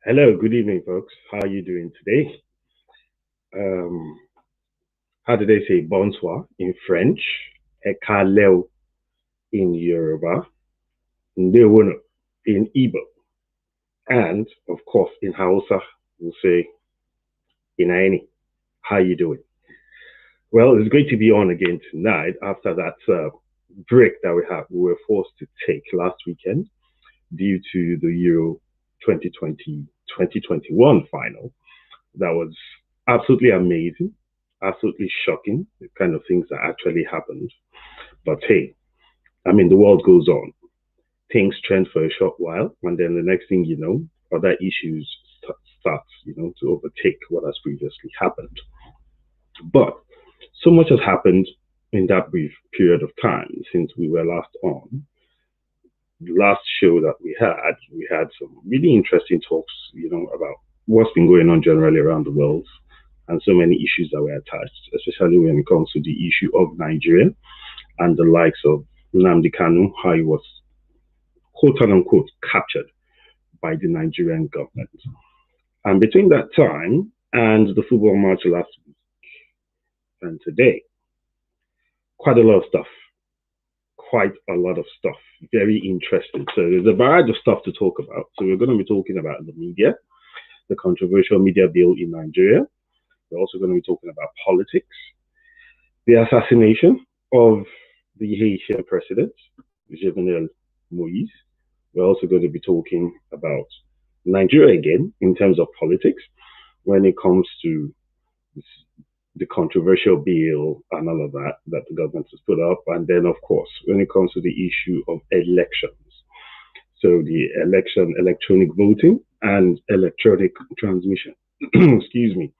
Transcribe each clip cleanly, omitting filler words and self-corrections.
Hello, good evening, folks. How are you doing today? Um, how do they say bonsoir in French? Ekaleo in Yoruba, Ndewono in Igbo, and of course in Hausa, we'll say Inaeni. How are you doing? Well, it's great to be on again tonight after that break that we were forced to take last weekend due to the Euro 2020-2021 final. That was absolutely amazing, absolutely shocking, the kind of things that actually happened. But hey, I mean, the world goes on. Things trend for a short while, and then the next thing you know, other issues start, to overtake what has previously happened. But so much has happened in that brief period of time since we were last on. The last show that we had some really interesting talks, about what's been going on generally around the world and so many issues that were attached, especially when it comes to the issue of Nigeria and the likes of Nnamdi Kanu, how he was quote unquote captured by the Nigerian government. And between that time and the football match last week and today, quite a lot of stuff. Quite a lot of stuff. Very interesting. So there's a variety of stuff to talk about. So we're going to be talking about the media, the controversial media bill in Nigeria. We're also going to be talking about politics, the assassination of the Haitian president, Jovenel Moise. We're also going to be talking about Nigeria again in terms of politics when it comes to the controversial bill and all of that the government has put up. And then, of course, when it comes to the issue of elections, so the electronic voting and electronic transmission, excuse me.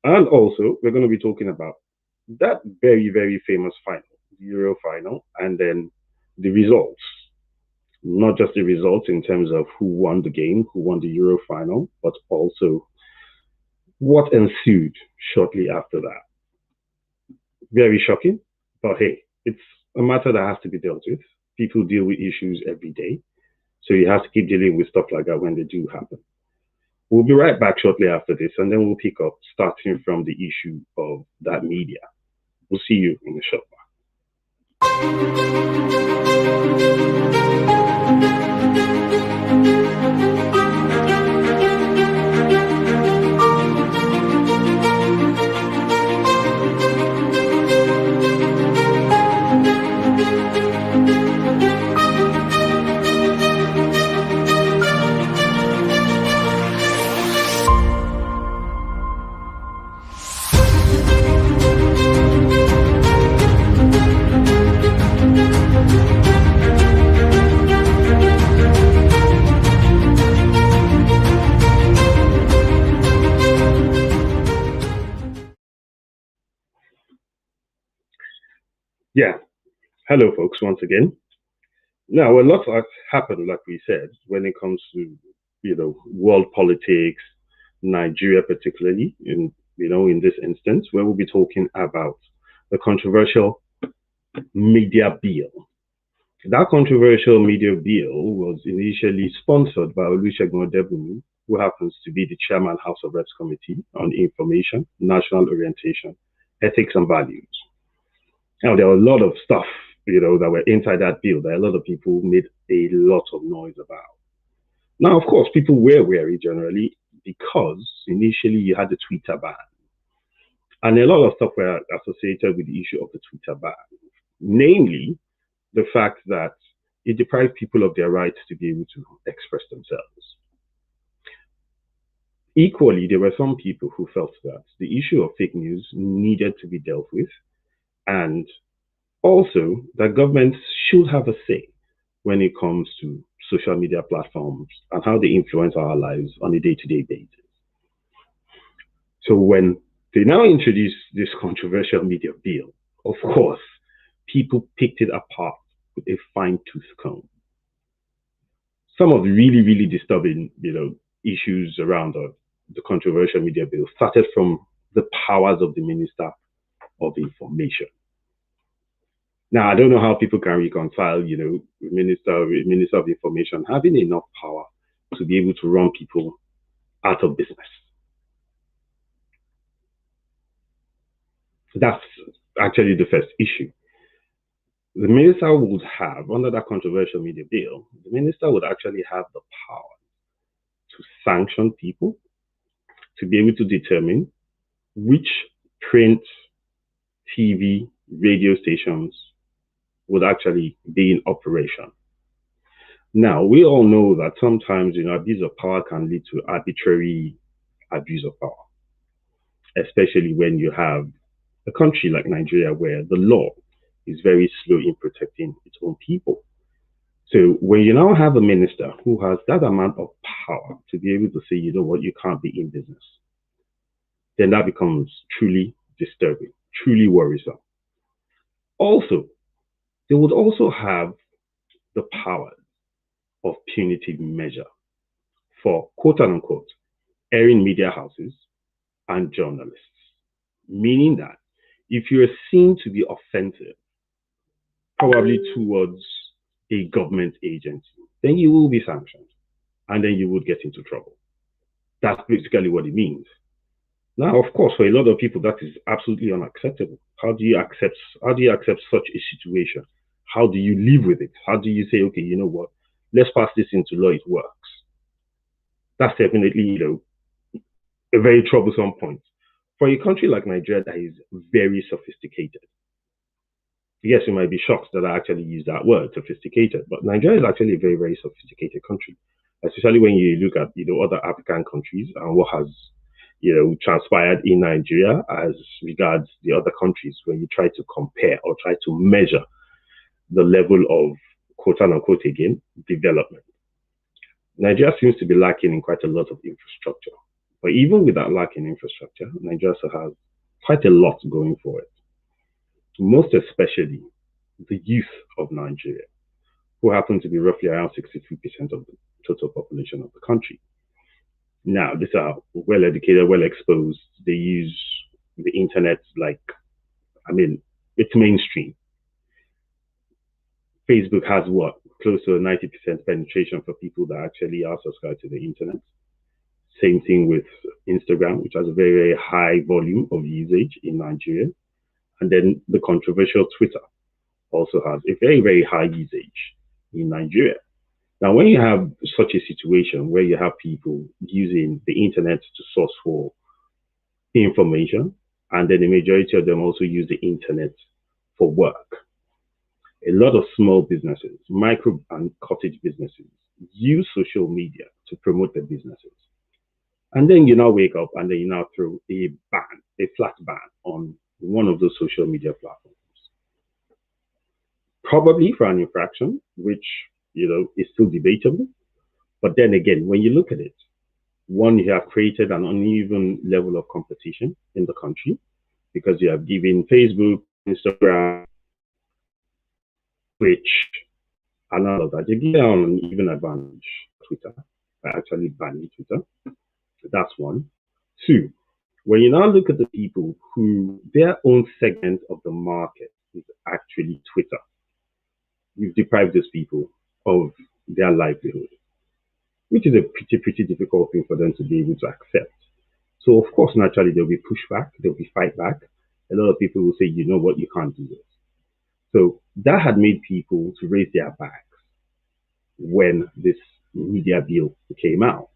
And also, we're going to be talking about that very, very famous final, the Euro final, and then the results. Not just the results in terms of who won the game, who won the Euro final, but also what ensued shortly after that. Very shocking, but hey, it's a matter that has to be dealt with. People deal with issues every day, so you have to keep dealing with stuff like that when they do happen. We'll be right back shortly after this, and then we'll pick up starting from the issue of that media. We'll see you in the short while. Yeah. Hello, folks, once again. Now, a lot has happened, like we said, when it comes to, world politics, Nigeria particularly, in this instance, where we'll be talking about the controversial media bill. That controversial media bill was initially sponsored by Olusegun Odebumi, who happens to be the chairman, House of Reps Committee on Information, National Orientation, Ethics and Values. Now, there were a lot of stuff, that were inside that bill that a lot of people made a lot of noise about. Now, of course, people were wary generally because initially you had the Twitter ban. And a lot of stuff were associated with the issue of the Twitter ban, namely the fact that it deprived people of their rights to be able to express themselves. Equally, there were some people who felt that the issue of fake news needed to be dealt with, and also that governments should have a say when it comes to social media platforms and how they influence our lives on a day-to-day basis. So when they now introduced this controversial media bill, of course, people picked it apart with a fine-tooth comb. Some of the really, really disturbing, issues around the controversial media bill started from the powers of the Minister of Information. Now, I don't know how people can reconcile, Minister of Information having enough power to be able to run people out of business. That's actually the first issue. The minister would have, under that controversial media bill, the minister would actually have the power to sanction people, to be able to determine which print, TV, radio stations would actually be in operation. Now, we all know that sometimes, abuse of power can lead to arbitrary abuse of power, especially when you have a country like Nigeria where the law is very slow in protecting its own people. So when you now have a minister who has that amount of power to be able to say, you know what, you can't be in business, then that becomes truly disturbing, truly worrisome. Also, they would also have the power of punitive measure for quote unquote airing media houses and journalists, meaning that if you're seen to be offensive, probably towards a government agency, then you will be sanctioned and then you would get into trouble. That's basically what it means. Now, of course, for a lot of people, that is absolutely unacceptable. How do you accept such a situation? How do you live with it? How do you say, okay, you know what, let's pass this into law, it works? That's definitely, a very troublesome point. For a country like Nigeria that is very sophisticated, yes, you might be shocked that I actually use that word, sophisticated, but Nigeria is actually a very, very sophisticated country, especially when you look at, other African countries and what has, transpired in Nigeria as regards the other countries when you try to compare or try to measure the level of quote unquote, again, development. Nigeria seems to be lacking in quite a lot of infrastructure. But even with that lack in infrastructure, Nigeria still has quite a lot going for it. Most especially the youth of Nigeria, who happen to be roughly around 63% of the total population of the country. Now, these are well educated, well exposed. They use the internet it's mainstream. Facebook has close to a 90% penetration for people that actually are subscribed to the internet. Same thing with Instagram, which has a very, very high volume of usage in Nigeria. And then the controversial Twitter also has a very, very high usage in Nigeria. Now, when you have such a situation where you have people using the internet to source for information, and then the majority of them also use the internet for work, a lot of small businesses, micro and cottage businesses, use social media to promote their businesses. And then you now wake up and then you now throw a flat ban on one of those social media platforms. Probably for an infraction, which, is still debatable. But then again, when you look at it, one, you have created an uneven level of competition in the country because you have given Facebook, Instagram, Twitch, and all of that. You get an even advantage Twitter by actually banning Twitter. That's one. Two, when you now look at the people who their own segment of the market is actually Twitter, you've deprived those people of their livelihood, which is a pretty difficult thing for them to be able to accept. So, of course, naturally, there'll be pushback, there'll be fight back. A lot of people will say, you know what, you can't do this. So that had made people to raise their backs when this media bill came out.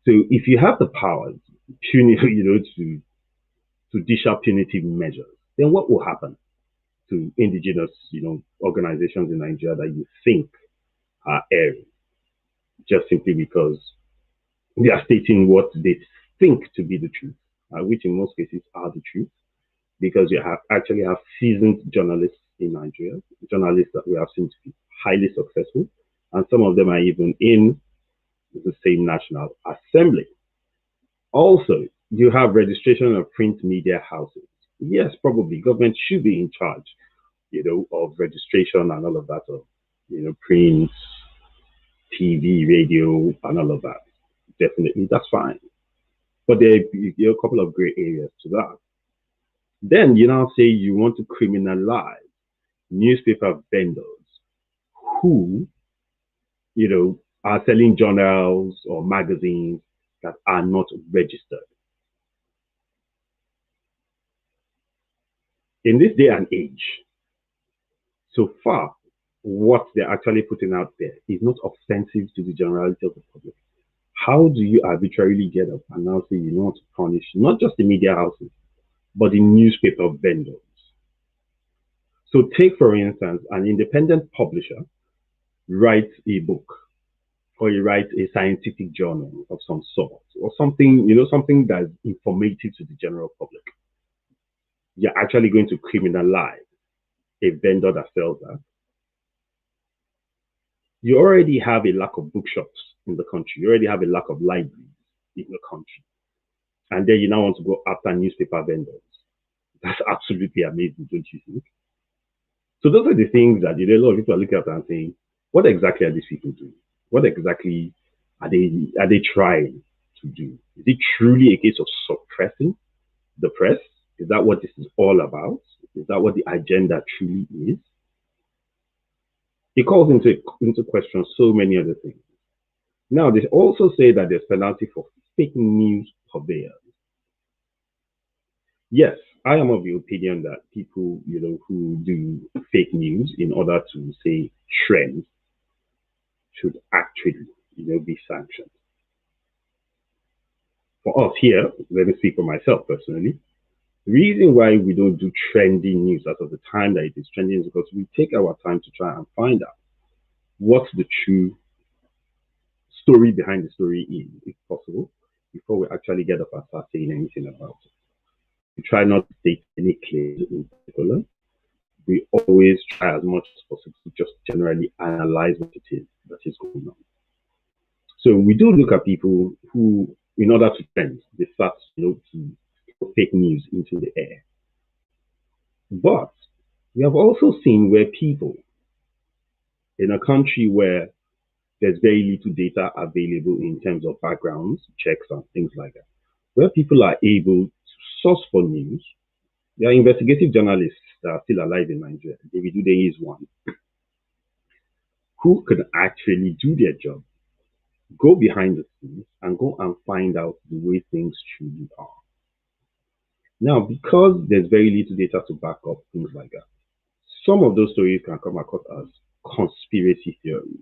So if you have the power, to dish out punitive measures, then what will happen to indigenous, organizations in Nigeria that you think are erring just simply because they are stating what they think to be the truth, which in most cases are the truth, because you actually have seasoned journalists in Nigeria, journalists that we have seen to be highly successful, and some of them are even in the same National Assembly. Also, you have registration of print media houses. Yes, probably government should be in charge, of registration and all of that, of, print, TV, radio, and all of that. Definitely, that's fine. But there are a couple of gray areas to that. Then you now say you want to criminalize newspaper vendors who, are selling journals or magazines that are not registered. In this day and age, so far, what they're actually putting out there is not offensive to the generality of the public. How do you arbitrarily get up and now say you want to punish not just the media houses, but the newspaper vendors? So take, for instance, an independent publisher writes a book, or he writes a scientific journal of some sort, or something, something that's informative to the general public. You're actually going to criminalize a vendor that sells that. You already have a lack of bookshops in the country. You already have a lack of libraries in the country. And then you now want to go after newspaper vendors. That's absolutely amazing, don't you think? So those are the things that a lot of people are looking at and saying, what exactly are these people doing? What exactly are they trying to do? Is it truly a case of suppressing the press? Is that what this is all about? Is that what the agenda truly is? It calls into question so many other things. Now, they also say that there's penalty for fake news purveyors. Yes, I am of the opinion that people, who do fake news in order to say trends should actually, be sanctioned. For us here, let me speak for myself personally. The reason why we don't do trending news as of the time that it is trending is because we take our time to try and find out what the true story behind the story is, if possible, before we actually get up and start saying anything about it. We try not to state any claims in particular. We always try as much as possible to just generally analyze what it is that is going on. So we do look at people who, in order to trend, they start to fake news into the air. But we have also seen where people in a country where there's very little data available in terms of backgrounds, checks, and things like that, where people are able to source for news. There are investigative journalists that are still alive in Nigeria. David Ude is one, who can actually do their job, go behind the scenes, and go and find out the way things truly are. Now, because there's very little data to back up things like that, some of those stories can come across as conspiracy theories.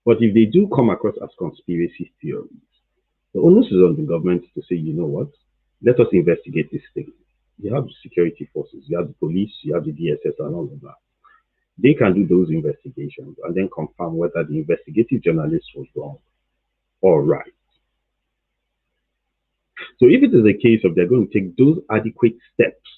But if they do come across as conspiracy theories, the onus is on the government to say, you know what, let us investigate this thing. You have the security forces, you have the police, you have the DSS and all of that. They can do those investigations and then confirm whether the investigative journalist was wrong or right. So if it is a case of they're going to take those adequate steps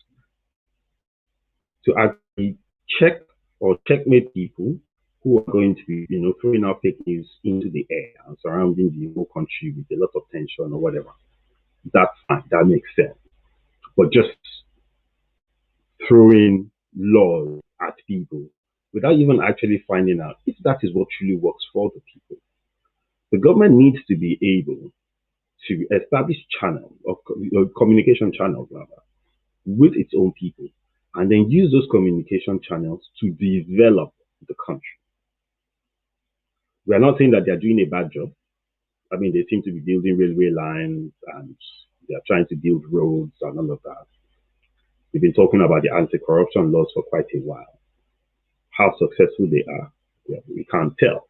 to actually check or checkmate people who are going to be, throwing out fake news into the air and surrounding the whole country with a lot of tension or whatever, that's fine, that makes sense. But just throwing laws at people without even actually finding out if that is what truly works for the people. The government needs to be able to establish channels of communication channels rather with its own people, and then use those communication channels to develop the country. We are not saying that they are doing a bad job. I mean, they seem to be building railway lines and they are trying to build roads and all of that. We've been talking about the anti-corruption laws for quite a while. How successful they are, we can't tell.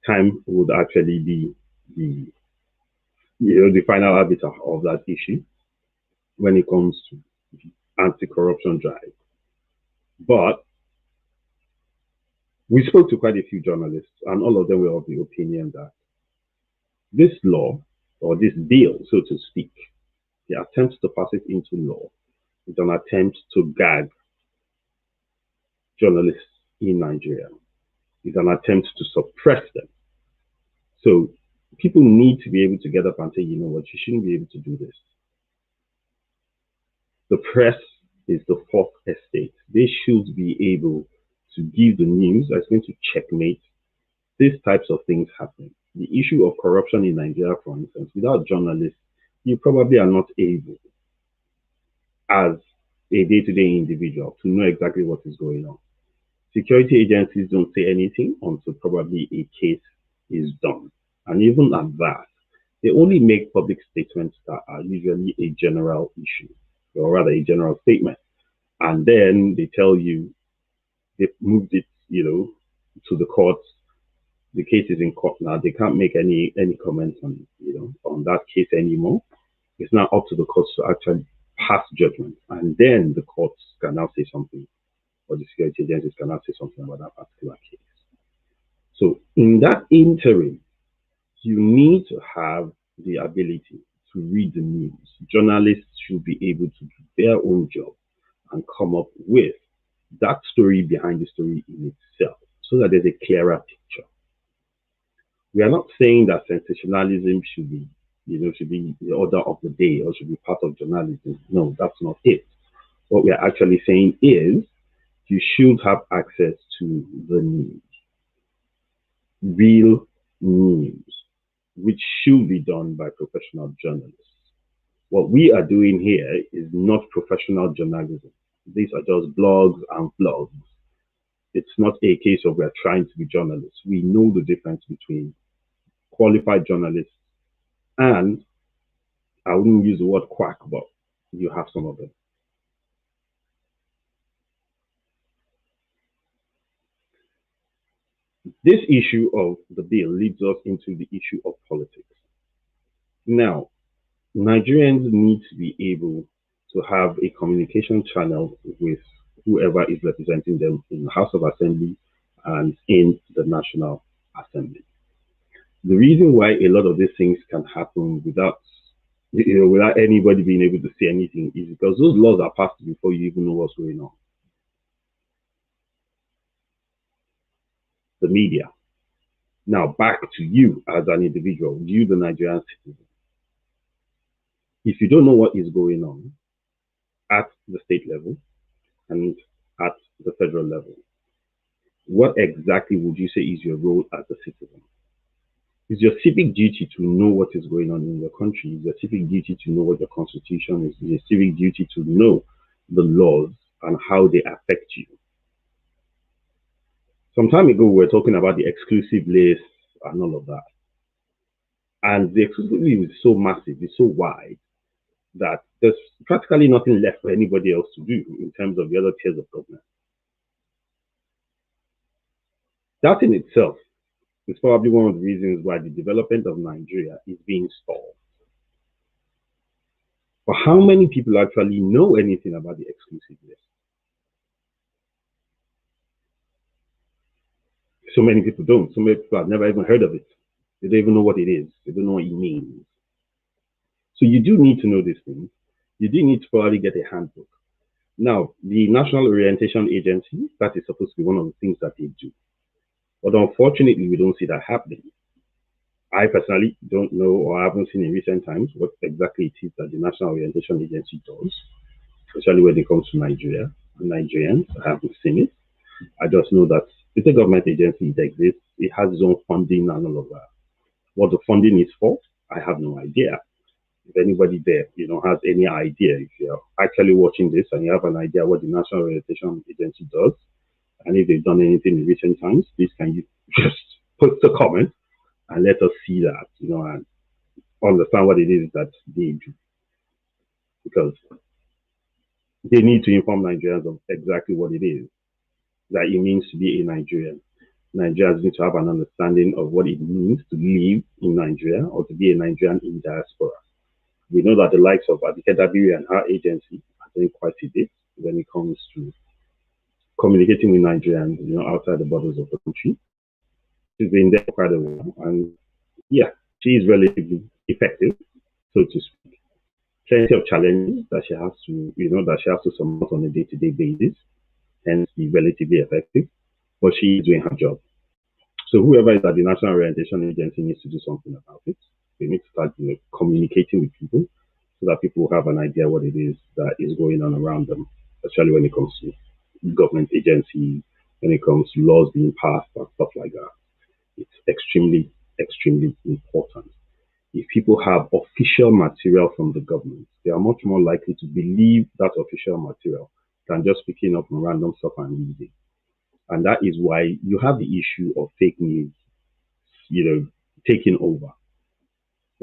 Time would actually be the final arbiter of that issue when it comes to the anti-corruption drive. But we spoke to quite a few journalists, and all of them were of the opinion that this law, or this bill, so to speak, the attempt to pass it into law, is an attempt to gag journalists in Nigeria. It's an attempt to suppress them. So people need to be able to get up and say, you know what, you shouldn't be able to do this. The press is the fourth estate. They should be able to give the news that's going to checkmate these types of things happening. The issue of corruption in Nigeria, for instance, without journalists, you probably are not able, as a day-to-day individual, to know exactly what is going on. Security agencies don't say anything until probably a case is done. And even at that, They only make public statements that are usually a general issue, or rather a general statement. And then they tell you they've moved it, to the courts. The case is in court now. They can't make any comments on, on that case anymore. It's now up to the courts to actually pass judgment. And then the courts can now say something, or the security agencies can now say something about that particular case. So in that interim, you need to have the ability to read the news. Journalists should be able to do their own job and come up with that story behind the story in itself so that there's a clearer picture. We are not saying that sensationalism should be, should be the order of the day or should be part of journalism. No, that's not it. What we are actually saying is you should have access to the news, real news, which should be done by professional journalists. What we are doing here is not professional journalism. These are just blogs and vlogs. It's not a case of we're trying to be journalists. We know the difference between qualified journalists and, I wouldn't use the word quack, but you have some of them. This issue of the bill leads us into the issue of politics. Now, Nigerians need to be able to have a communication channel with whoever is representing them in the House of Assembly and in the National Assembly. The reason why a lot of these things can happen without anybody being able to say anything is because those laws are passed before you even know what's going on. The media. Now back to you as an individual, you the Nigerian citizen. If you don't know what is going on at the state level and at the federal level, what exactly would you say is your role as a citizen? It's your civic duty to know what is going on in your country. It's your civic duty to know what the constitution is. It's your civic duty to know the laws and how they affect you. Some time ago, we were talking about the exclusive list and all of that. And the exclusive list is so massive, it's so wide, that there's practically nothing left for anybody else to do in terms of the other tiers of government. That in itself is probably one of the reasons why the development of Nigeria is being stalled. But how many people actually know anything about the exclusive list? So many people don't. So many people have never even heard of it. They don't even know what it is. They don't know what it means. So you do need to know these things. You do need to probably get a handbook. Now, the National Orientation Agency, that is supposed to be one of the things that they do. But unfortunately, we don't see that happening. I personally don't know or haven't seen in recent times what exactly it is that the National Orientation Agency does, especially when it comes to Nigeria and Nigerians. I haven't seen it. I just know that it's a government agency, it exists, it has its own funding and all of that. What the funding is for, I have no idea. If anybody there, has any idea, if you're actually watching this and you have an idea what the National Orientation Agency does, and if they've done anything in recent times, please can you just put the comment and let us see that, and understand what it is that they do. Because they need to inform Nigerians of exactly what it is that it means to be a Nigerian. Nigerians need to have an understanding of what it means to live in Nigeria or to be a Nigerian in diaspora. We know that the likes of Abike Dabiri and her agency are doing quite a bit when it comes to communicating with Nigerians, outside the borders of the country. She's been there for quite a while, and yeah, she is relatively effective, so to speak. Plenty of challenges that she has to surmount on a day-to-day basis, hence be relatively effective, but she is doing her job. So whoever is at the National Orientation Agency needs to do something about it. They need to start communicating with people so that people have an idea what it is that is going on around them, especially when it comes to government agencies, when it comes to laws being passed and stuff like that. It's extremely, extremely important. If people have official material from the government, they are much more likely to believe that official material than just picking up on random stuff and reading. And that is why you have the issue of fake news, taking over.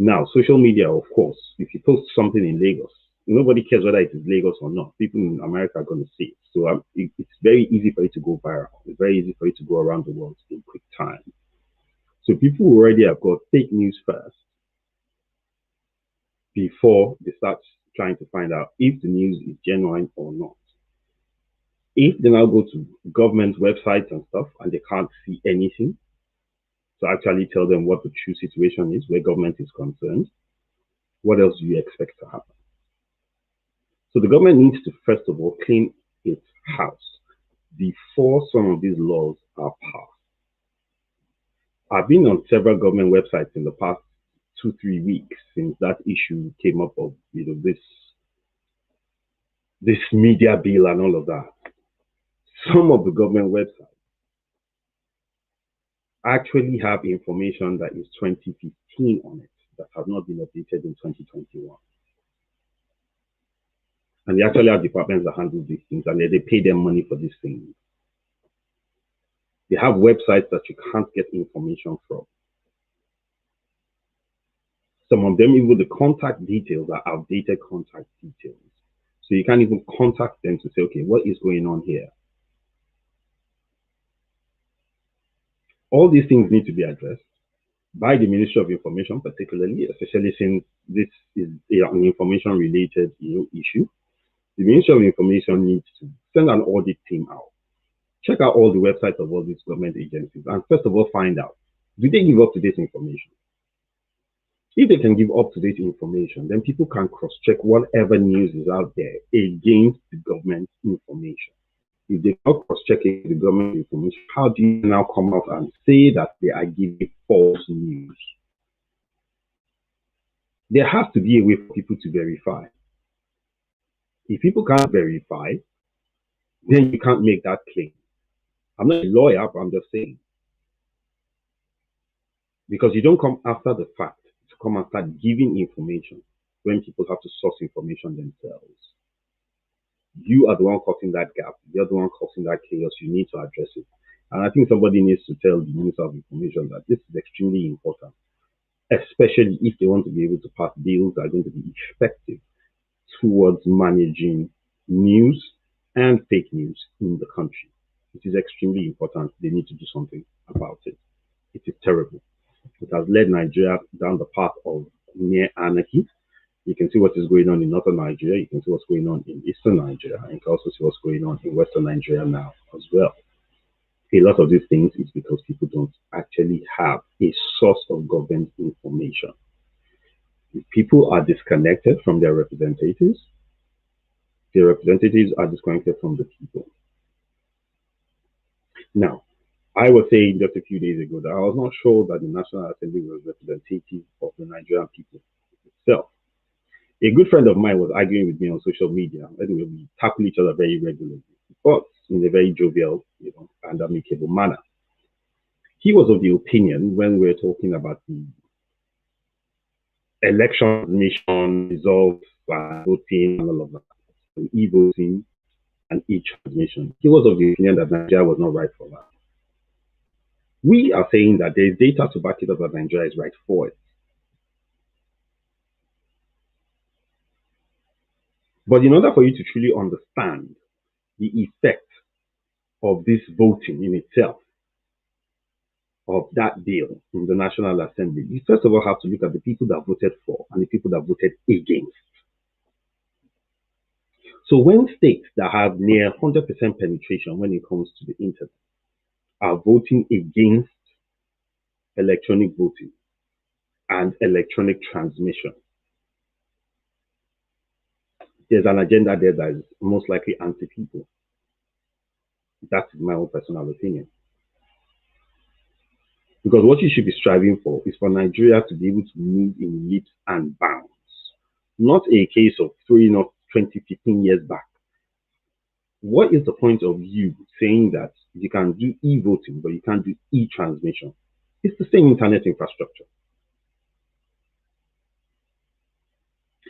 Now, social media, of course, if you post something in Lagos, nobody cares whether it is Lagos or not. People in America are going to see it. So it's very easy for it to go viral. It's very easy for it to go around the world in quick time. So people already have got fake news first before they start trying to find out if the news is genuine or not. If they now go to government websites and stuff and they can't see anything to actually tell them what the true situation is where government is concerned, what else do you expect to happen? So the government needs to first of all clean its house before some of these laws are passed. I've been on several government websites in the past 2-3 weeks since that issue came up of this media bill and all of that. Some of the government websites actually have information that is 2015 on it that has not been updated in 2021. And they actually have departments that handle these things and they pay them money for these things. They have websites that you can't get information from. Some of them, even the contact details are outdated contact details. So you can't even contact them to say, okay, what is going on here? All these things need to be addressed by the Ministry of Information, particularly, especially since this is an information-related issue. The Ministry of Information needs to send an audit team out, check out all the websites of all these government agencies, and first of all, find out, do they give up-to-date information? If they can give up-to-date information, then people can cross-check whatever news is out there against the government information. If they cannot cross-check the government information, how do you now come out and say that they are giving false news? There has to be a way for people to verify. If people can't verify, then you can't make that claim. I'm not a lawyer, but I'm just saying. Because you don't come after the fact to come and start giving information when people have to source information themselves. You are the one causing that gap. You're the one causing that chaos. You need to address it. And I think somebody needs to tell the Minister of Information that this is extremely important, especially if they want to be able to pass bills that are going to be effective towards managing news and fake news in the country. It is extremely important. They need to do something about it. It is terrible. It has led Nigeria down the path of near anarchy. You can see what is going on in northern Nigeria. You can see what's going on in eastern Nigeria. And you can also see what's going on in western Nigeria now as well. A lot of these things is because people don't actually have a source of government information. If people are disconnected from their representatives are disconnected from the people. Now, I was saying just a few days ago that I was not sure that the National Assembly was representative of the Nigerian people itself. A good friend of mine was arguing with me on social media. Anyway, we tackle each other very regularly, but in a very jovial, and amicable manner. He was of the opinion when we were talking about the election transmission results and voting and all of that, and e-voting and e-transmission. He was of the opinion that Nigeria was not right for that. We are saying that there is data to back it up that Nigeria is right for it. But in order for you to truly understand the effect of this voting in itself, of that bill in the National Assembly, you first of all have to look at the people that voted for and the people that voted against. So when states that have near 100% penetration when it comes to the internet are voting against electronic voting and electronic transmission, there's an agenda there that is most likely anti-people. That is my own personal opinion. Because what you should be striving for is for Nigeria to be able to move in leaps and bounds, not a case of throwing up 20, 15 years back. What is the point of you saying that you can do e-voting, but you can't do e-transmission? It's the same internet infrastructure.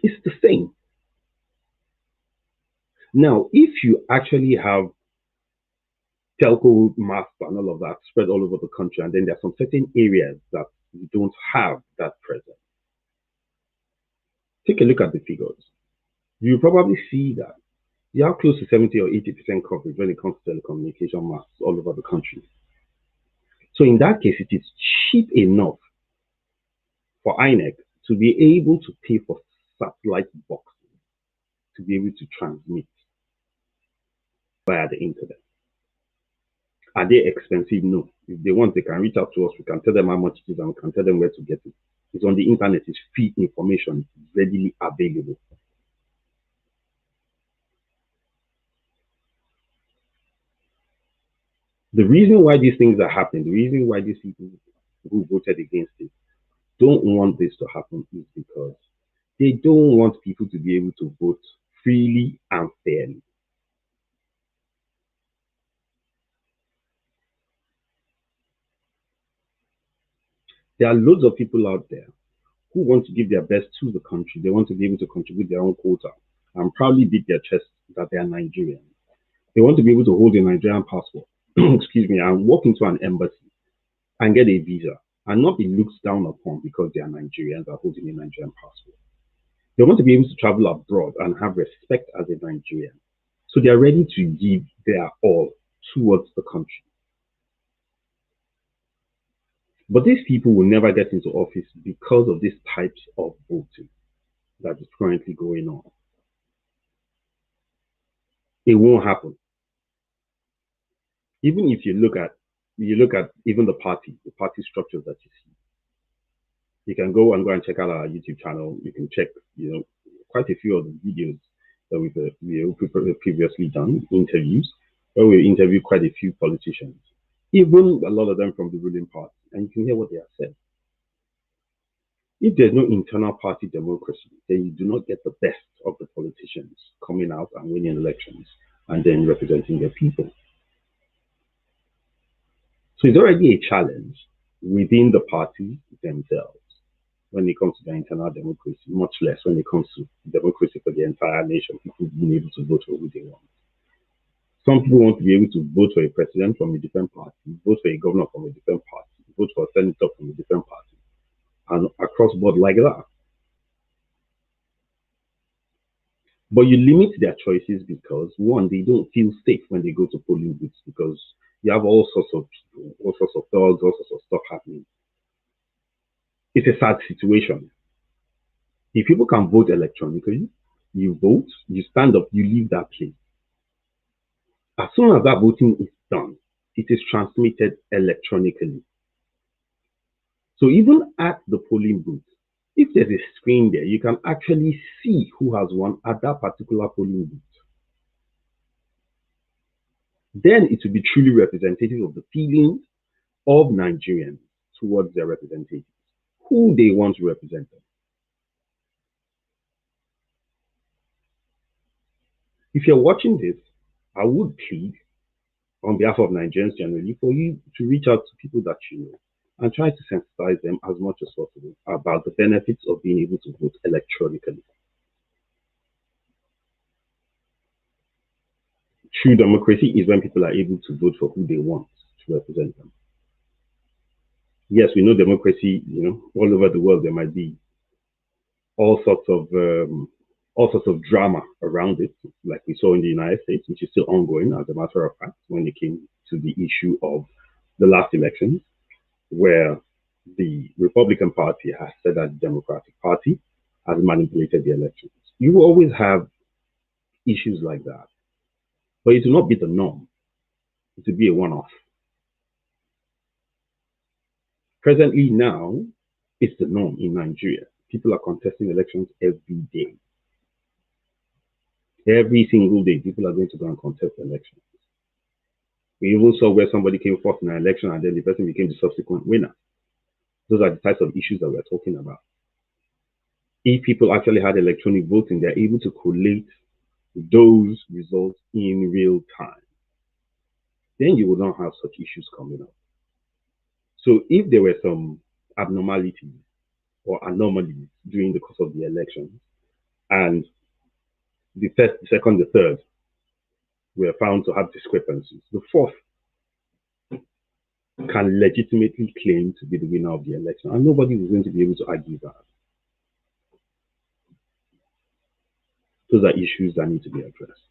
It's the same. Now, if you actually have telco masts and all of that spread all over the country, and then there are some certain areas that you don't have that present, take a look at the figures. You probably see that you have close to 70 or 80% coverage when it comes to telecommunication masts all over the country. So in that case, it is cheap enough for INEC to be able to pay for satellite boxes to be able to transmit via the internet. Are they expensive? No. If they want, they can reach out to us. We can tell them how much it is and we can tell them where to get it. It's on the internet. It's free information. It's readily available. The reason why these things are happening, the reason why these people who voted against it don't want this to happen is because they don't want people to be able to vote freely and fairly. There are loads of people out there who want to give their best to the country. They want to be able to contribute their own quota and proudly beat their chest that they are Nigerian. They want to be able to hold a Nigerian passport, excuse me, and walk into an embassy and get a visa and not be looked down upon because they are Nigerians and holding a Nigerian passport. They want to be able to travel abroad and have respect as a Nigerian. So they are ready to give their all towards the country. But these people will never get into office because of these types of voting that is currently going on. It won't happen. Even if you look at even the party structures that you see. You can go and check out our YouTube channel. You can check, quite a few of the videos that we've previously done, interviews, where we interviewed quite a few politicians, even a lot of them from the ruling party, and you can hear what they have said. If there's no internal party democracy, then you do not get the best of the politicians coming out and winning elections and then representing their people. So it's already a challenge within the parties themselves when it comes to the internal democracy, much less when it comes to democracy for the entire nation, people being able to vote for who they want. Some people want to be able to vote for a president from a different party, vote for a governor from a different party, vote for a senator from a different party, and across board like that. But you limit their choices because, one, they don't feel safe when they go to polling booths because you have all sorts of people, all sorts of thugs, all sorts of stuff happening. It's a sad situation. If people can vote electronically, you vote, you stand up, you leave that place. As soon as that voting is done, it is transmitted electronically. So even at the polling booth, if there's a screen there, you can actually see who has won at that particular polling booth. Then it will be truly representative of the feelings of Nigerians towards their representatives, who they want to represent them. If you're watching this, I would plead on behalf of Nigerians generally for you to reach out to people that you know and try to sensitize them as much as possible about the benefits of being able to vote electronically. True democracy is when people are able to vote for who they want to represent them. Yes, we know democracy, all over the world there might be all sorts of drama around it, like we saw in the United States, which is still ongoing as a matter of fact, when it came to the issue of the last elections, where the Republican Party has said that the Democratic Party has manipulated the elections. You will always have issues like that, but it will not be the norm. It will be a one-off. Presently now, it's the norm in Nigeria. People are contesting elections every day. Every single day, people are going to go and contest elections. We even saw where somebody came first in an election and then the person became the subsequent winner. Those are the types of issues that we're talking about. If people actually had electronic voting, they're able to collate those results in real time. Then you would not have such issues coming up. So if there were some abnormalities or anomalies during the course of the elections, and the first, the second, the third were found to have discrepancies, the fourth can legitimately claim to be the winner of the election, and nobody is going to be able to argue that. Those are issues that need to be addressed.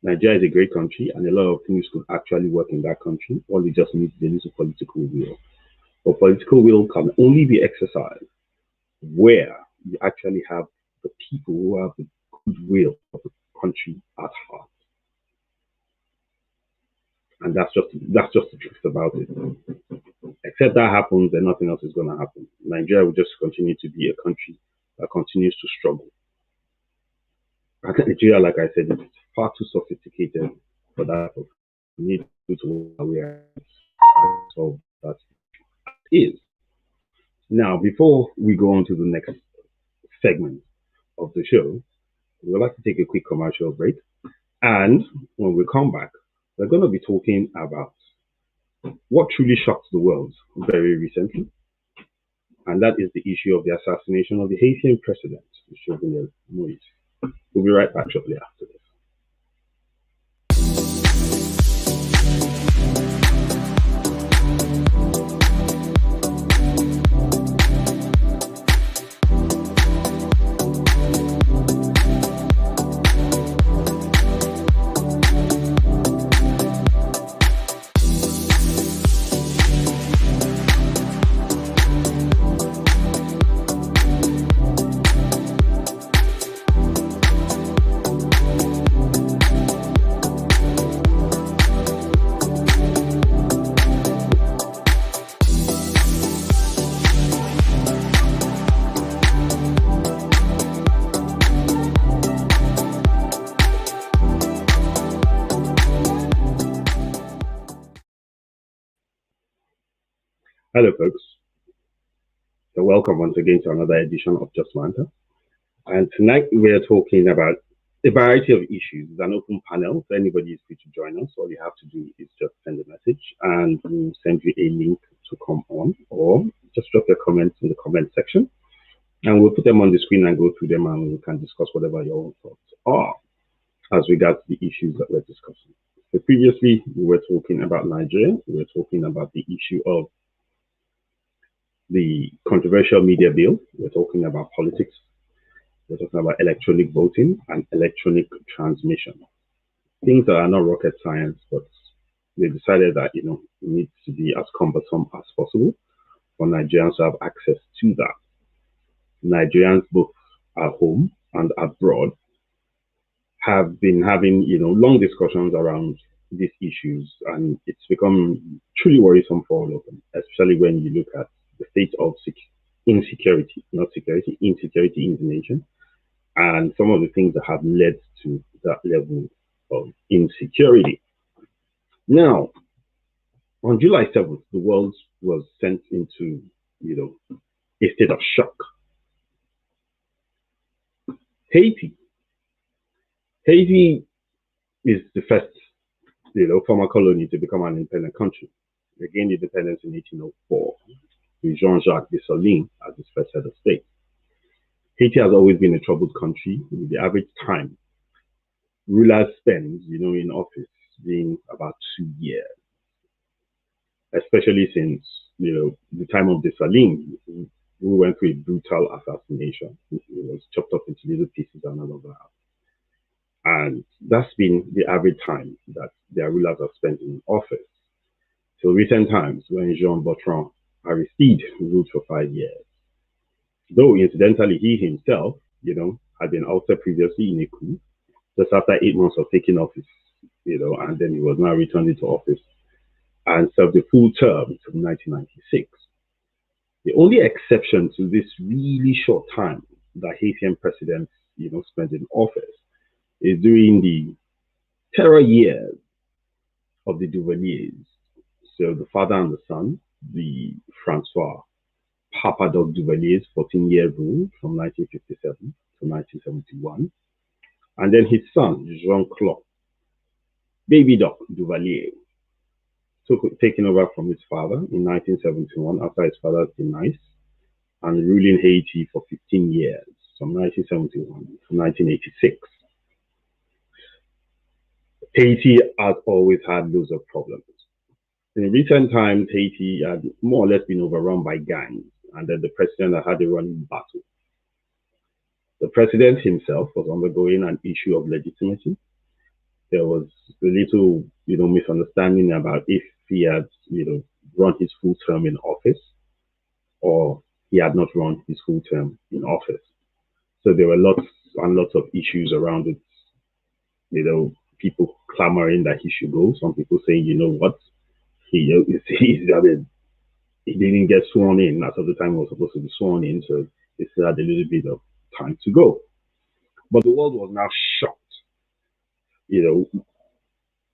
Nigeria is a great country, and a lot of things could actually work in that country. All we just need is a little political will. But political will can only be exercised where you actually have the people who have the goodwill of the country at heart. And that's just the truth about it. Except that happens, then nothing else is going to happen. Nigeria will just continue to be a country that continues to struggle. And Nigeria, like I said, is far too sophisticated for that. We need to awareness of that is. Now, before we go on to the next segment of the show, we'd like to take a quick commercial break. And when we come back, we're going to be talking about what truly shocked the world very recently. And that is the issue of the assassination of the Haitian president, Jovenel Moïse. We'll be right back shortly after this. Hello, folks. So welcome once again to another edition of Just Manta. And tonight we're talking about a variety of issues. It's an open panel, so anybody is free to join us. All you have to do is just send a message and we'll send you a link to come on, or just drop your comments in the comment section and we'll put them on the screen and go through them and we can discuss whatever your own thoughts are as regards the issues that we're discussing. So previously we were talking about Nigeria. We were talking about the issue of the controversial media bill. We're talking about politics. We're talking about electronic voting and electronic transmission. Things that are not rocket science, but they decided that, it needs to be as cumbersome as possible for Nigerians to have access to that. Nigerians, both at home and abroad, have been having, long discussions around these issues, and it's become truly worrisome for all of them, especially when you look at the state of insecurity, not security, insecurity in the nation, and some of the things that have led to that level of insecurity. Now, on July 7th, the world was sent into, a state of shock. Haiti is the first, former colony to become an independent country. They gained independence in 1804. With Jean-Jacques Dessalines as its first head of state. Haiti has always been a troubled country, with the average time rulers spend, in office being about 2 years. Especially since, the time of Dessalines, who went through a brutal assassination. It was chopped up into little pieces and all of that. And that's been the average time that their rulers have spent in office. So recent times, when Jean-Bertrand Aristide ruled for 5 years. Though, incidentally, he himself, had been ousted previously in a coup, just after 8 months of taking office, and then he was now returned into office and served a full term from 1996. The only exception to this really short time that Haitian presidents, spent in office is during the terror years of the Duvaliers. So the father and the son, the Francois Papa-Doc Duvalier's 14-year rule from 1957 to 1971, and then his son, Jean-Claude Baby Doc Duvalier, taking over from his father in 1971 after his father's demise, and ruling Haiti for 15 years, from 1971 to 1986. Haiti has always had loads of problems. In recent times, Haiti had more or less been overrun by gangs, and then the president had a running battle. The president himself was undergoing an issue of legitimacy. There was a little, misunderstanding about if he had, run his full term in office or he had not run his full term in office. So there were lots and lots of issues around it. People clamoring that he should go. Some people saying, you know what, he didn't get sworn in as of the time he was supposed to be sworn in, so he still had a little bit of time to go. But the world was now shocked, you know,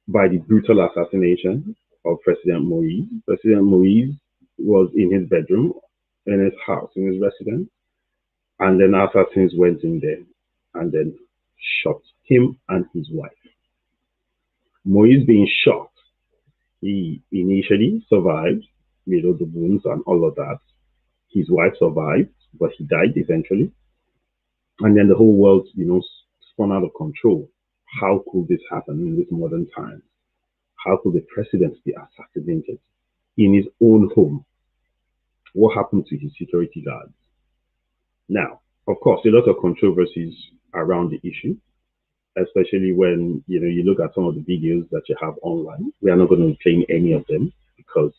by the brutal assassination of President Moise. President Moise was in his bedroom, in his house, in his residence, and then assassins went in there and then shot him and his wife. Moise being shot, he initially survived, the wounds and all of that. His wife survived, but he died eventually. And then the whole world, spun out of control. How could this happen in this modern time? How could the president be assassinated in his own home? What happened to his security guards? Now, of course, a lot of controversies around the issue, especially when you look at some of the videos that you have online. We are not going to be playing any of them because,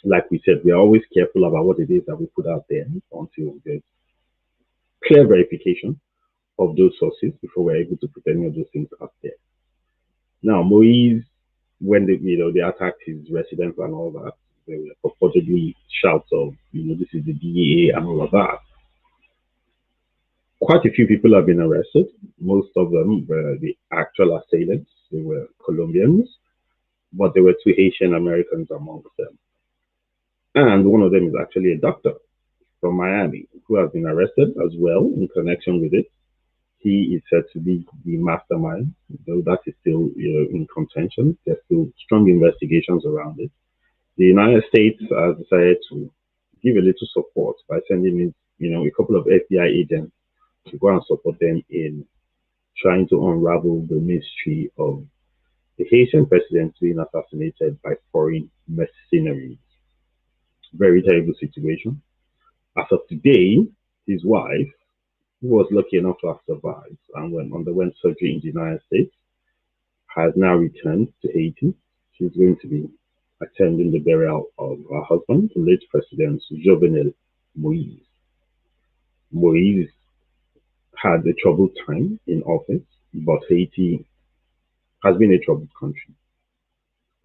like we said, we are always careful about what it is that we put out there until there's clear verification of those sources before we're able to put any of those things out there. Now, Moise, when they attacked his residence and all that, there were purportedly shouts of, this is the DEA and all of that. Quite a few people have been arrested. Most of them were the actual assailants. They were Colombians, but there were 2 Haitian Americans amongst them. And one of them is actually a doctor from Miami who has been arrested as well in connection with it. He is said to be the mastermind, though that is still in contention. There's still strong investigations around it. The United States has decided to give a little support by sending in, a couple of FBI agents to go and support them in trying to unravel the mystery of the Haitian president being assassinated by foreign mercenaries. Very terrible situation. As of today, his wife, who was lucky enough to have survived and underwent surgery in the United States, has now returned to Haiti. She's going to be attending the burial of her husband, the late President Jovenel Moise. Moise had a troubled time in office, but Haiti has been a troubled country.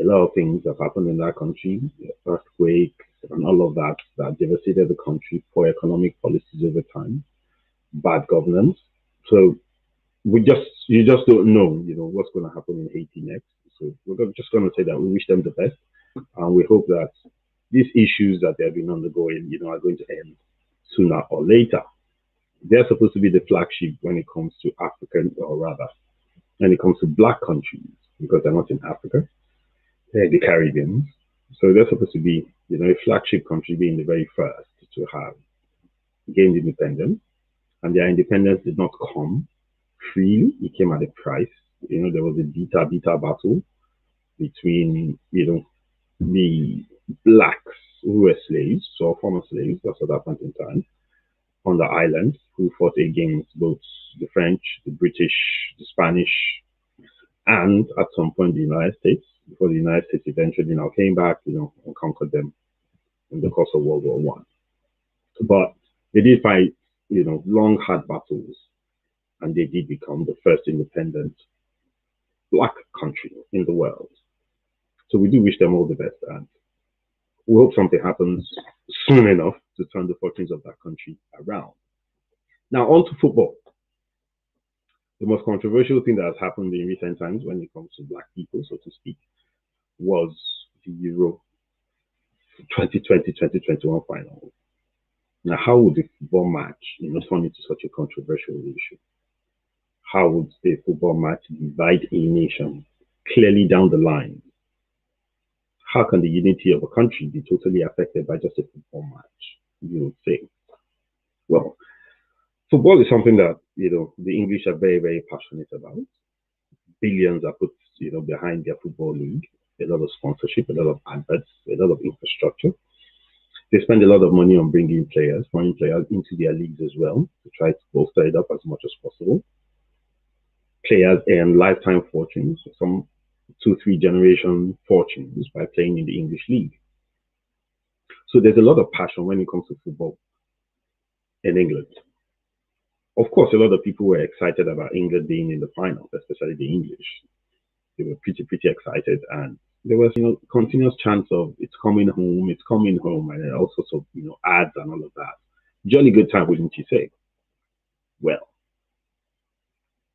A lot of things have happened in that country, earthquakes and all of that devastated the country, poor economic policies over time, bad governance. So you just don't know, what's going to happen in Haiti next. So we're just going to say that we wish them the best, and we hope that these issues that they've been undergoing, are going to end sooner or later. They're supposed to be the flagship when it comes to African, or rather, when it comes to black countries, because they're not in Africa, they're the Caribbean. So they're supposed to be, a flagship country, being the very first to have gained independence. And their independence did not come freely. It came at a price. There was a bitter battle between, the blacks who were slaves, so former slaves, that's at that point in time, on the island, who fought against both the French, the British, the Spanish, and at some point the United States, before the United States eventually came back, and conquered them in the course of World War One. But they did fight, long, hard battles, and they did become the first independent black country in the world. So we do wish them all the best, and we hope something happens soon enough to turn the fortunes of that country around. Now, on to football. The most controversial thing that has happened in recent times when it comes to black people, so to speak, was the Euro 2020-2021 final. Now, how would a football match, turn into such a controversial issue? How would a football match divide a nation clearly down the line? How can the unity of a country be totally affected by just a football match, you would say? Well, football is something that, the English are very, very passionate about. Billions are put, behind their football league. A lot of sponsorship, a lot of adverts, a lot of infrastructure. They spend a lot of money on bringing players, foreign players into their leagues as well to try to bolster it up as much as possible. Players earn lifetime fortunes, some 2, 3 generation fortunes by playing in the English league. So there's a lot of passion when it comes to football in England. Of course, a lot of people were excited about England being in the finals, especially the English. They were pretty excited, and there was, continuous chants of "it's coming home," and all sorts of, ads and all of that. Jolly good time, wouldn't you say? Well,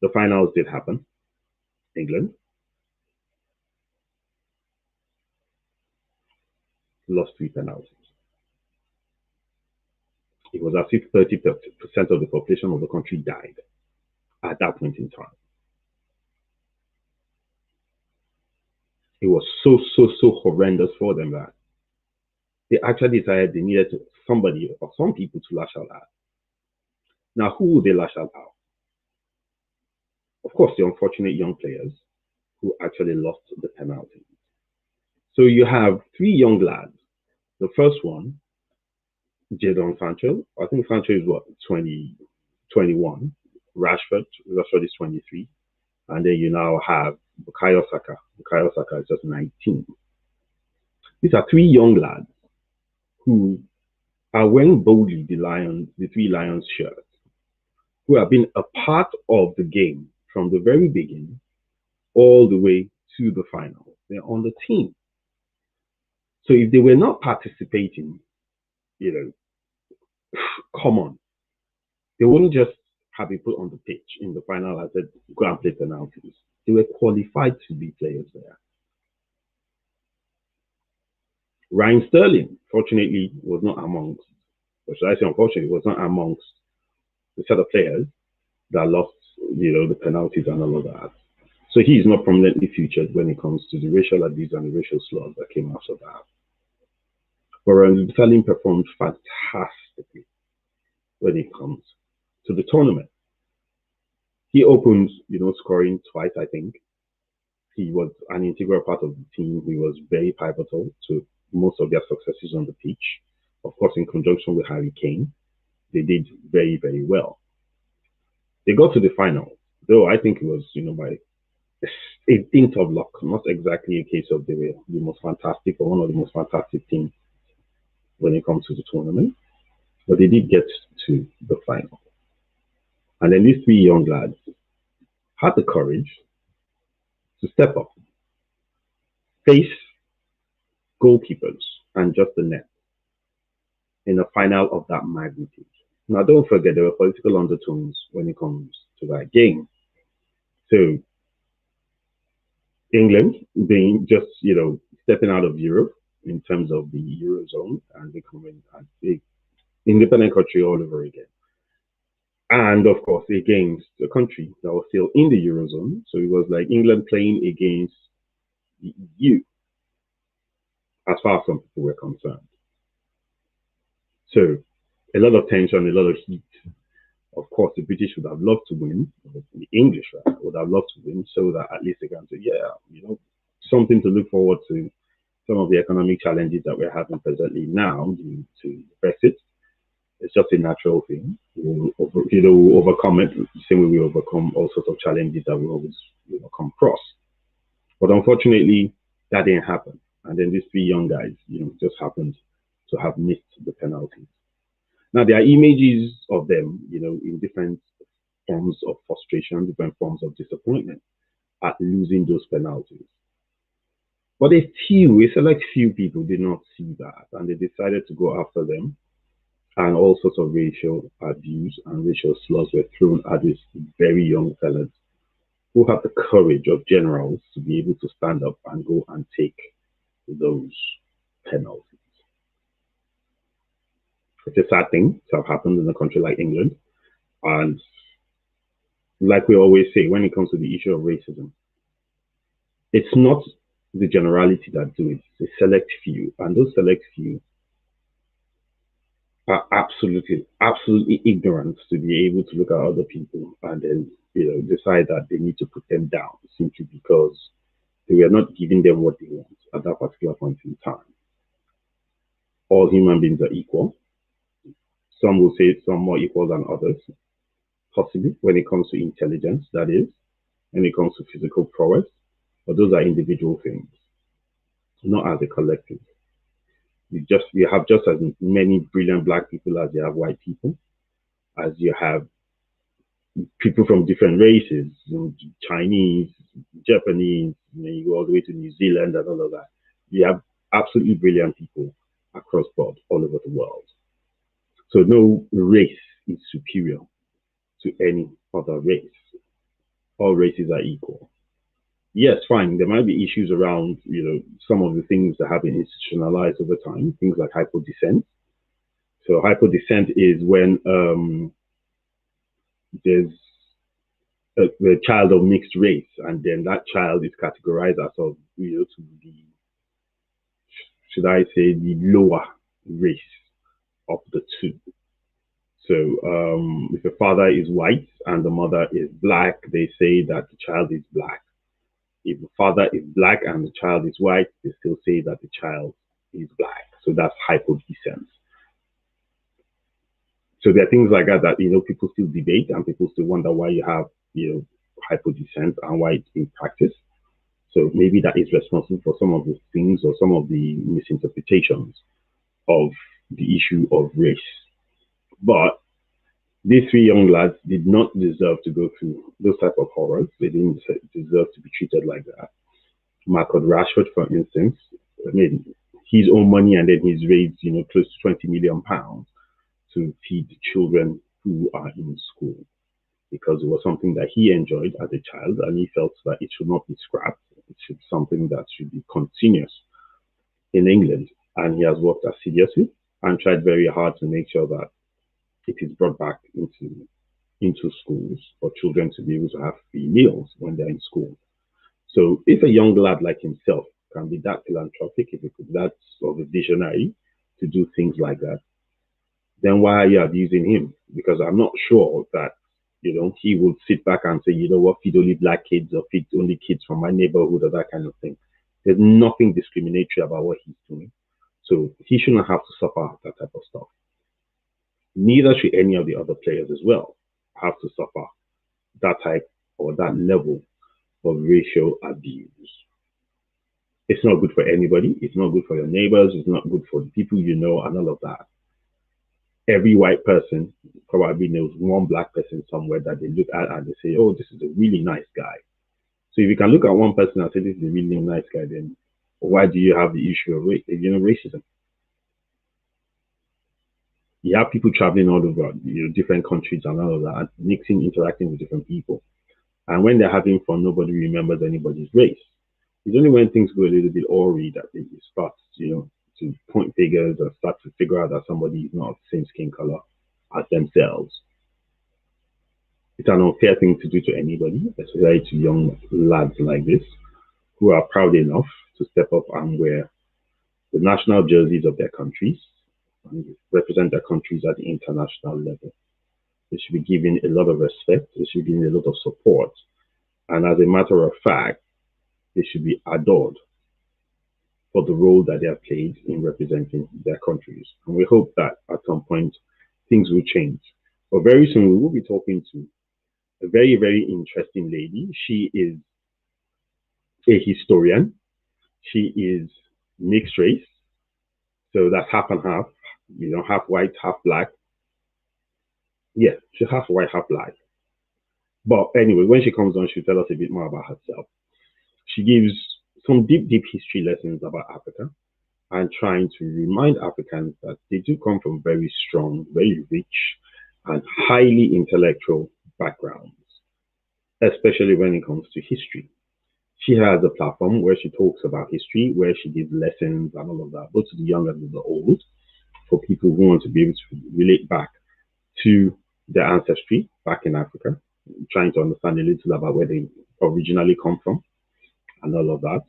the finals did happen. England lost 3 penalties. It was as if 30% of the population of the country died at that point in time. It was so horrendous for them that they actually decided they needed somebody or some people to lash out at. Now, who would they lash out at? Of course, the unfortunate young players who actually lost the penalty. So you have 3 young lads. The first one, Jadon Sancho. I think Sancho is what, 20, 21. Rashford is 23. And then you now have Bukayo Saka. Bukayo Saka is just 19. These are 3 young lads who are wearing boldly the 3 Lions shirts, who have been a part of the game from the very beginning all the way to the final. They're on the team. So if they were not participating, come on. They wouldn't just have been put on the pitch in the final and said, go and play penalties. They were qualified to be players there. Raheem Sterling, fortunately, was not amongst, or should I say unfortunately, was not amongst the set of players that lost, the penalties and all of that. So he is not prominently featured when it comes to the racial abuse and the racial slurs that came after that. But Raheem Sterling performed fantastically when it comes to the tournament. He opened, scoring twice, I think. He was an integral part of the team. He was very pivotal to most of their successes on the pitch. Of course, in conjunction with Harry Kane, they did very well. They got to the final, though I think it was, by a dint of luck, not exactly a case of they were the most fantastic or one of the most fantastic teams when it comes to the tournament, but they did get to the final. And then these 3 young lads had the courage to step up, face goalkeepers and just the net in a final of that magnitude. Now, don't forget, there were political undertones when it comes to that game. So, England being just, stepping out of Europe in terms of the Eurozone and becoming an independent country all over again. And of course, against a country that was still in the Eurozone. So it was like England playing against the EU, as far as some people were concerned. So a lot of tension, a lot of heat. Of course, the British would have loved to win, the English would have loved to win, so that at least they can say, something to look forward to. Some of the economic challenges that we're having presently now due to Brexit. It's just a natural thing. We'll overcome it the same way we overcome all sorts of challenges that we always come across. But unfortunately, that didn't happen. And then these 3 young guys, just happened to have missed the penalties. Now, there are images of them, in different forms of frustration, different forms of disappointment at losing those penalties. But a select few people did not see that, and they decided to go after them. And all sorts of racial abuse and racial slurs were thrown at these very young fellas who have the courage of generals to be able to stand up and go and take those penalties. It's a sad thing to have happened in a country like England. And like we always say, when it comes to the issue of racism, it's not the generality that do it. It's a select few. And those select few are absolutely ignorant to be able to look at other people and then, decide that they need to put them down simply because they were not giving them what they want at that particular point in time. all human beings are equal. Some will say some more equal than others, possibly when it comes to intelligence, that is, when it comes to physical prowess. But those are individual things, not as a collective. You have just as many brilliant black people as you have white people, as you have people from different races, Chinese, Japanese, you go all the way to New Zealand and all of that. You have absolutely brilliant people across board all over the world. So no race is superior to any other race. All races are equal. Yes, fine. There might be issues around, some of the things that have been institutionalized over time, things like hypodescent. So hypodescent is when there's a child of mixed race, and then that child is categorized as of, to the, should I say, the lower race of the two. So if the father is white and the mother is black, they say that the child is black. If the father is black and the child is white, they still say that the child is black. So that's hypodescent. So there are things like that people still debate, and people still wonder why you have hypodescent and why it's being practiced. So maybe that is responsible for some of the things or some of the misinterpretations of the issue of race. But these three young lads did not deserve to go through those type of horrors. They didn't deserve to be treated like that. Marcus Rashford, for instance, I mean, his own money, and then he's raised, close to £20 million to feed the children who are in school, because it was something that he enjoyed as a child, and he felt that it should not be scrapped. It should be something that should be continuous in England. And he has worked assiduously and tried very hard to make sure that it is brought back into schools for children to be able to have free meals when they're in school. So if a young lad like himself can be that philanthropic, if he could be that sort of a visionary to do things like that, then why are you abusing him? Because I'm not sure that, he would sit back and say, feed only black kids or feed only kids from my neighborhood or that kind of thing. There's nothing discriminatory about what he's doing. So he shouldn't have to suffer that type of stuff. Neither should any of the other players as well have to suffer that type or that level of racial abuse. It's not good for anybody. It's not good for your neighbors. It's not good for the people you know and all of that. Every white person probably knows one black person somewhere that they look at and they say, oh, this is a really nice guy. So if you can look at one person and say, this is a really nice guy, then why do you have the issue of racism? You have people traveling all over, different countries and all of that, and mixing, interacting with different people. And when they're having fun, nobody remembers anybody's race. It's only when things go a little bit awry that they start, to point figures or start to figure out that somebody is not of the same skin color as themselves. It's an unfair thing to do to anybody, especially to young lads like this, who are proud enough to step up and wear the national jerseys of their countries and represent their countries at the international level. They should be given a lot of respect. They should be given a lot of support. And as a matter of fact, they should be adored for the role that they have played in representing their countries. And we hope that at some point things will change. But very soon we will be talking to a very, very interesting lady. She is a historian. She is mixed race. So that's half and half, half white, half black. Yeah, she's half white, half black. But anyway, when she comes on, she'll tell us a bit more about herself. She gives some deep, deep history lessons about Africa and trying to remind Africans that they do come from very strong, very rich, and highly intellectual backgrounds, especially when it comes to history. She has a platform where she talks about history, where she gives lessons and all of that, both to the young and the old, for people who want to be able to relate back to their ancestry back in Africa, trying to understand a little about where they originally come from and all of that.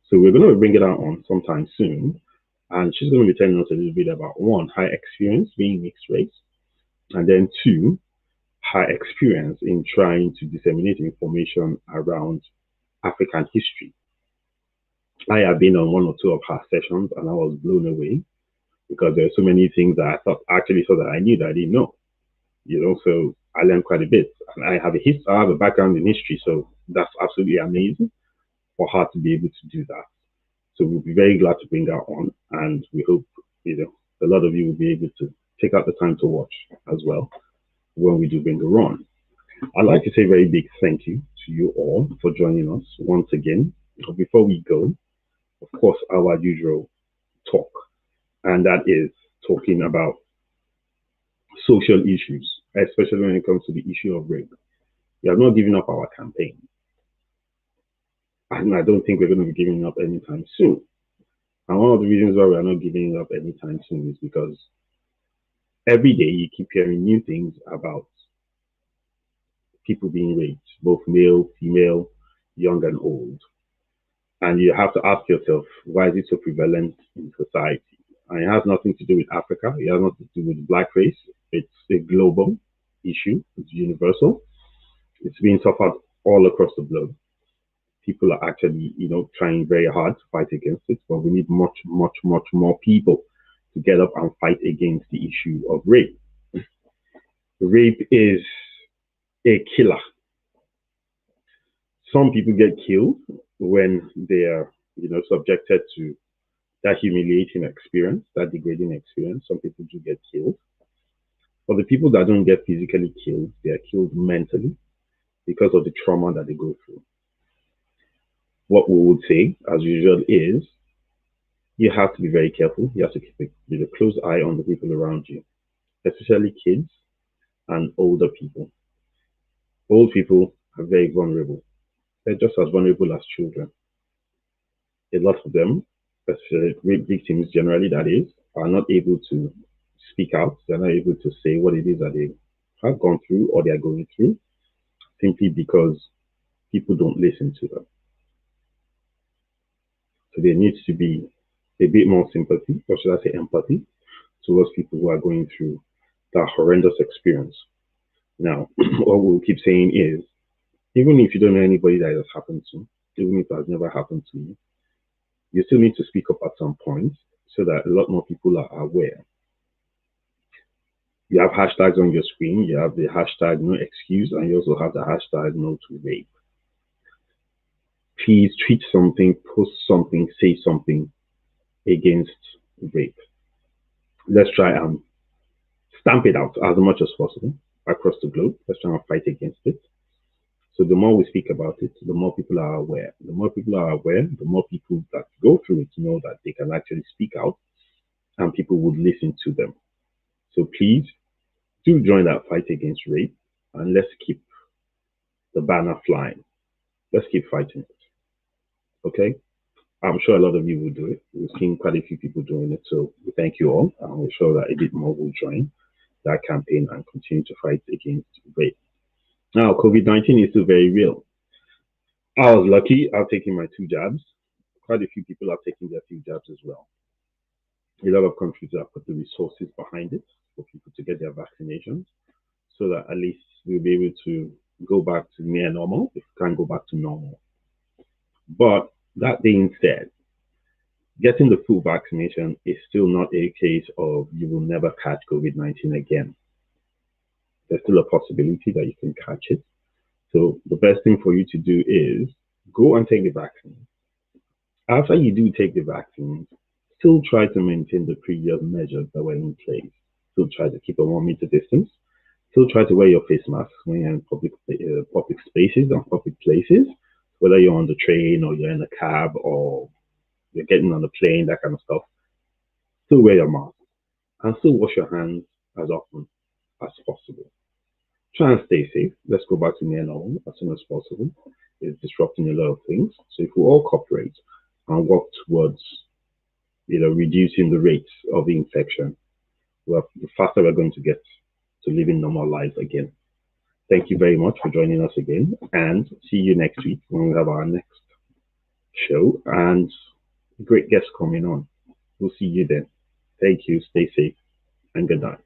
So we're going to bring it out on sometime soon. And she's going to be telling us a little bit about, one, her experience being mixed race, and then two, her experience in trying to disseminate information around African history. I have been on one or two of her sessions and I was blown away because there are so many things that I actually thought that I knew that I didn't know. So I learned quite a bit. And I have a background in history, so that's absolutely amazing for her to be able to do that. So we'll be very glad to bring her on, and we hope a lot of you will be able to take out the time to watch as well when we do bring her on. I'd like to say a very big thank you to you all for joining us once again. Before we go, of course, our usual talk, and that is talking about social issues, especially when it comes to the issue of rape. We have not given up our campaign, and I don't think we're going to be giving up anytime soon. And one of the reasons why we're not giving up anytime soon is because every day you keep hearing new things about people being raped, both male, female, young, and old. And you have to ask yourself, why is it so prevalent in society? And it has nothing to do with Africa. It has nothing to do with blackface. It's a global issue. It's universal. It's being suffered all across the globe. People are actually, trying very hard to fight against it, but we need much, much, much more people to get up and fight against the issue of rape. Rape is a killer. Some people get killed when they are, subjected to that humiliating experience, that degrading experience. Some people do get killed. But the people that don't get physically killed, they are killed mentally because of the trauma that they go through. What we would say, as usual, is you have to be very careful. You have to keep a close eye on the people around you, especially kids and older people. Old people are very vulnerable. They're just as vulnerable as children. A lot of them, especially rape victims generally, that is, are not able to speak out. They're not able to say what it is that they have gone through or they are going through, simply because people don't listen to them. So there needs to be a bit more sympathy, or should I say empathy, towards people who are going through that horrendous experience. Now, what we'll keep saying is, even if you don't know anybody that it has happened to, even if it has never happened to you, you still need to speak up at some point so that a lot more people are aware. You have hashtags on your screen. You have the hashtag no excuse, and you also have the hashtag no to rape. Please tweet something, post something, say something against rape. Let's try and stamp it out as much as possible across the globe. Let's try and fight against it. So the more we speak about it, the more people are aware. The more people are aware, the more people that go through it know that they can actually speak out and people would listen to them. So please do join that fight against rape, and let's keep the banner flying. Let's keep fighting it. Okay? I'm sure a lot of you will do it. We've seen quite a few people doing it. So we thank you all, and we're sure that a bit more will join that campaign and continue to fight against rape. Now, COVID-19 is still very real. I was lucky. I've taken my 2 jabs. Quite a few people have taken their 2 jabs as well. A lot of countries have put the resources behind it for people to get their vaccinations, so that at least we'll be able to go back to near normal if we can't go back to normal. But that being said, getting the full vaccination is still not a case of you will never catch COVID-19 again. There's still a possibility that you can catch it. So the best thing for you to do is go and take the vaccine. After you do take the vaccine, still try to maintain the previous measures that were in place. Still try to keep a 1 meter distance. Still try to wear your face mask when you're in public spaces and public places, whether you're on the train or you're in a cab or you're getting on the plane, that kind of stuff. Still wear your mask and still wash your hands as often as possible. Try and stay safe. Let's go back to near normal as soon as possible. It's disrupting a lot of things. So if we all cooperate and work towards, reducing the rates of the infection, the faster we're going to get to living normal lives again. Thank you very much for joining us again, and see you next week when we have our next show and great guests coming on. We'll see you then. Thank you. Stay safe and good night.